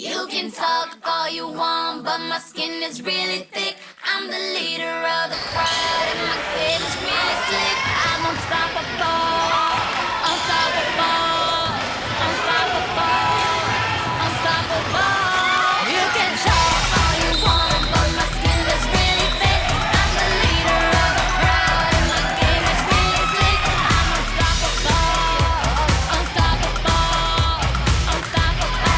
You can talk all you want, but my skin is really thick. I'm the leader of the crowd, and my kid is really slick. I'm unstoppable, unstoppable, unstoppable, unstoppable. You can talk all you want, but my skin is really thick. I'm the leader of the crowd, and my game is really slick. I'm unstoppable, unstoppable, unstoppable.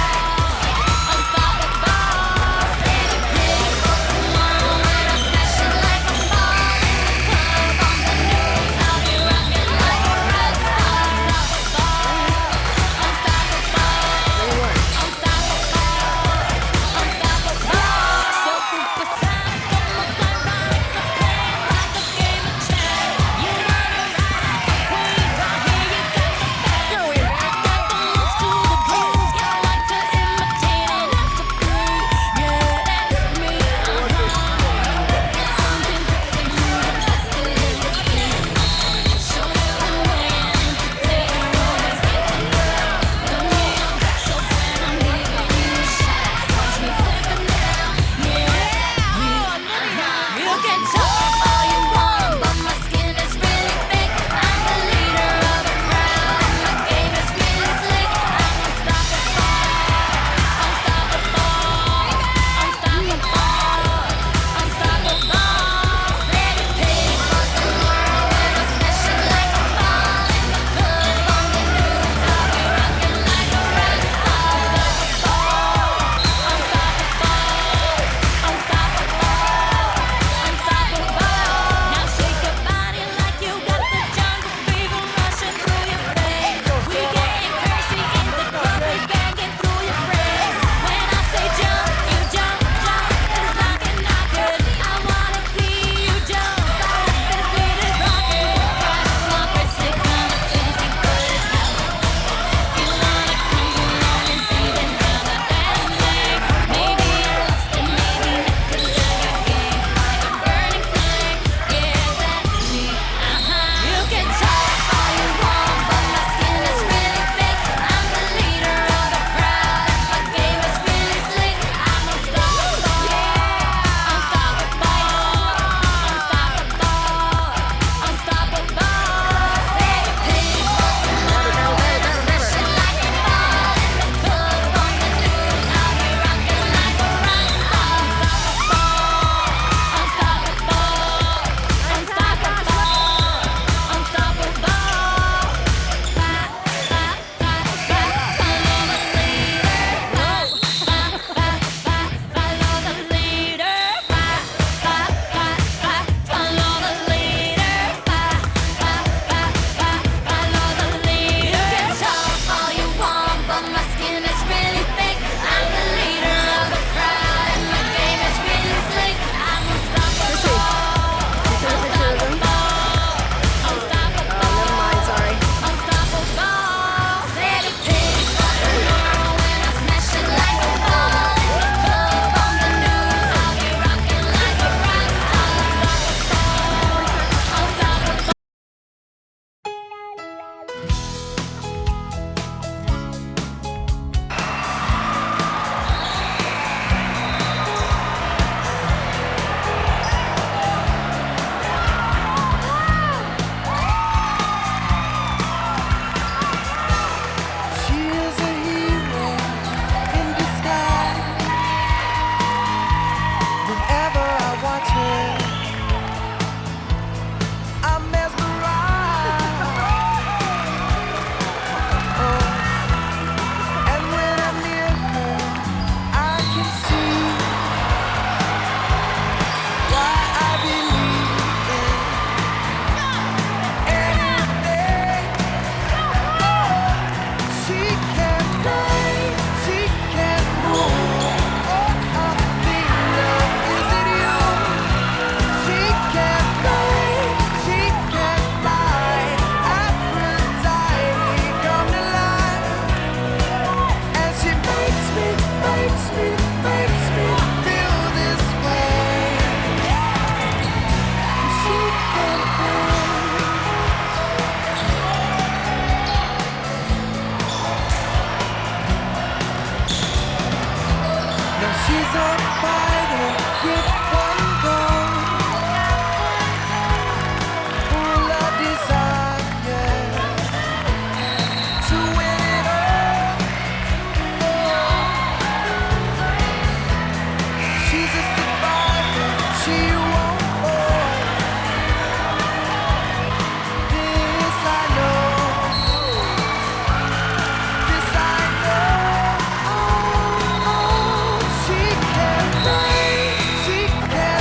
She's a fighter with one goal, full of desire to win it all. She's a survivor, she won't fall. This I know, this I know. She can fight, she can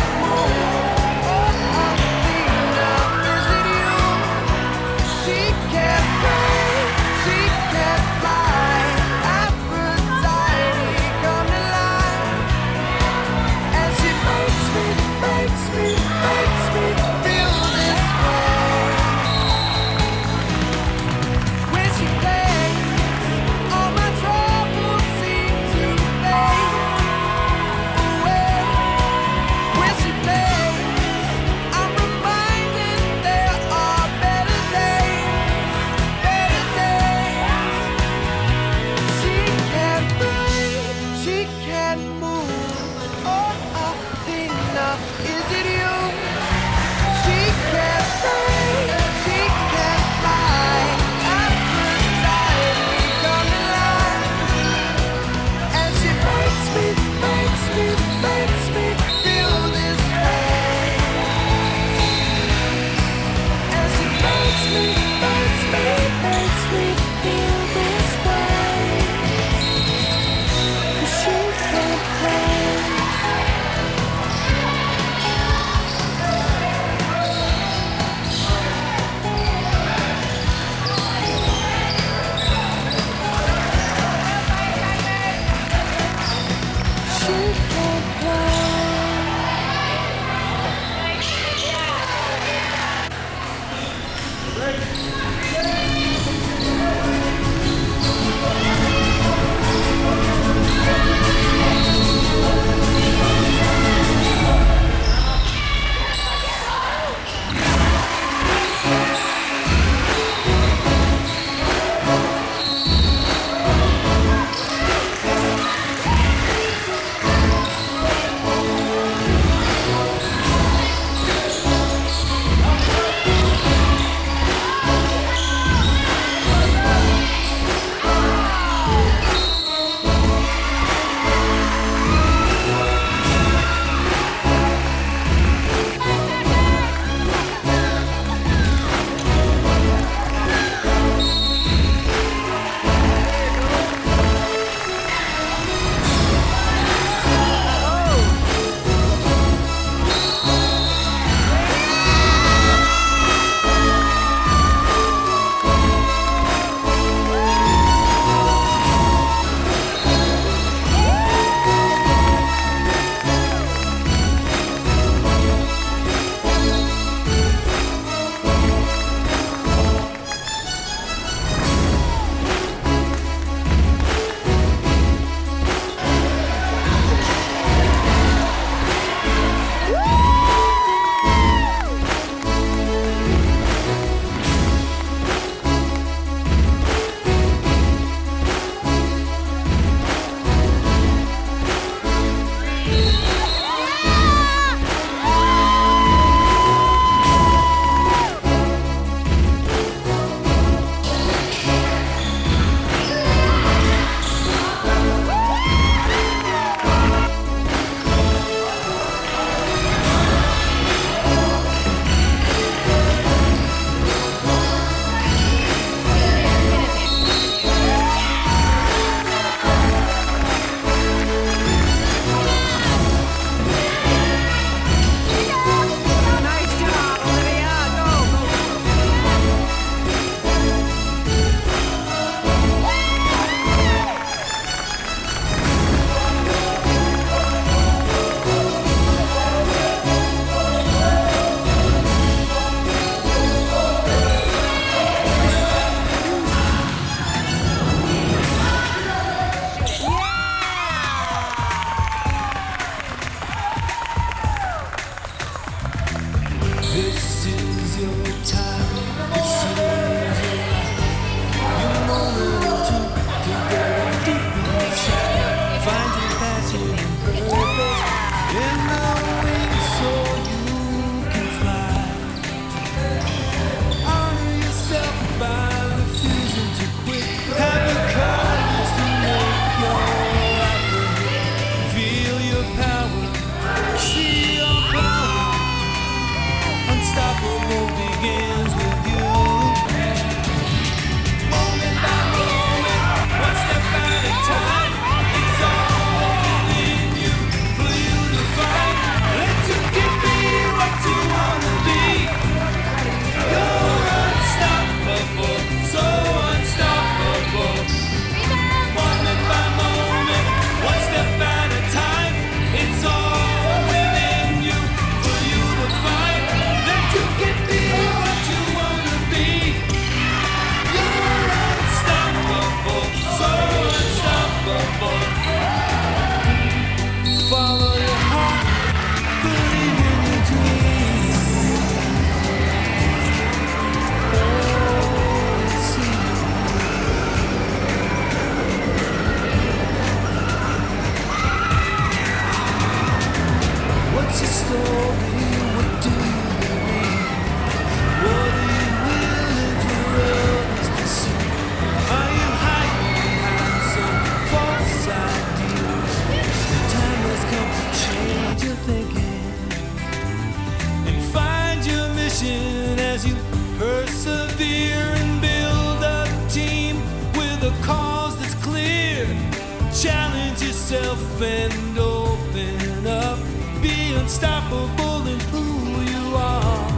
yourself and open up. Be unstoppable in who you are.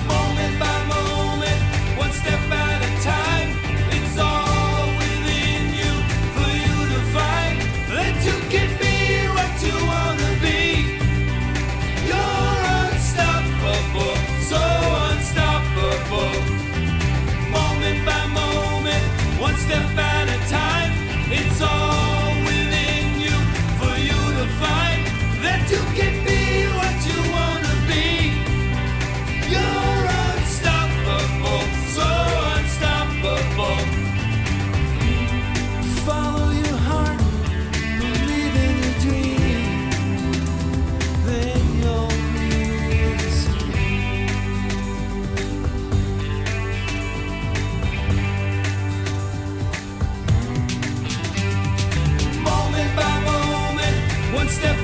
Moment by moment, one step at a time. It's all within you for you to find. That you can be what you wanna be. You're unstoppable, so unstoppable. Moment by moment, one step at a time. It's all within you for you to find. That you can be what you wanna be. You're unstoppable, so unstoppable. Follow your heart, believe in your dream. Then you'll be moment by moment, one step